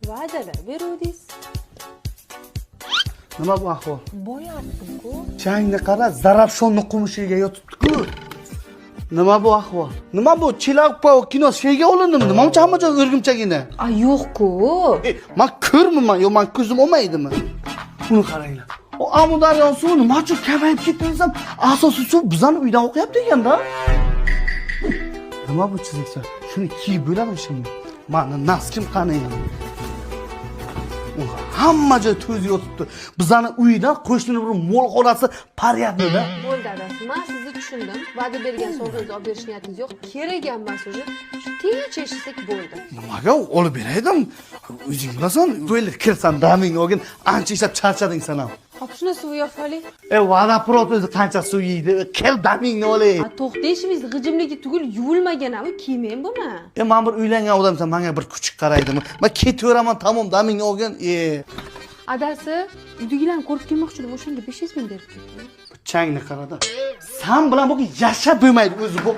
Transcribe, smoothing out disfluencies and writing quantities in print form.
va'dalar beruvdingiz. Nima bu ahvol? Bo'yapti-ku. Changni qara, Zarafshonni qumushiga yotibdi-ku. Nima bu ahvol? Nima bu Chilakpa kino sheyga olindimi? Nima uchun hamma joy o'rgimchagina? Yo'q-ku. Men ko'rmayman, yo men ko'zim olmaydimi? Buni qaranglar. O Amudaryo suvi nima uchun kamayib ketdi desam, asosiy suv bizani uydan o'qyapti ekanda. Nima bu chizikcha? Shuni kiyib bo'ladimi şimdi? Mani naskim qani endi. Hamma joy to'zib yotibdi. Bizani uydan qo'shnining bir mo'l xonasi paryapti-da. Bo'ldi dadasi, men sizni tushundim. Va'da bergan sovg'angizni olib berish niyatingiz yo'q. Kerak emas o'zi. Shu tinch eshitsak bo'ldi. Nimaga olib beraydim? O'zing bilasan, to'ylar kirsam daming olgin, ancha ishlab charchading sen ham. Hop, shuni suv yo'qoli. Va'da prot o'zi qancha suv yeydi? Kel damingni olay. To'xtashingiz g'ijimligi tugul yuvilmagan-a, kiymang buni. Men bir uylangan odamsan, menga bir kuchuk qaraydimi? Men ketaveraman, tamom, damingni olgin. Adasi, uydagilarni ko'rib kelmoqchi edim, o'shanga 500 ming berib ketdim. Changni qarada. Sen bilan bu yashab bo'lmaydi o'zi bu.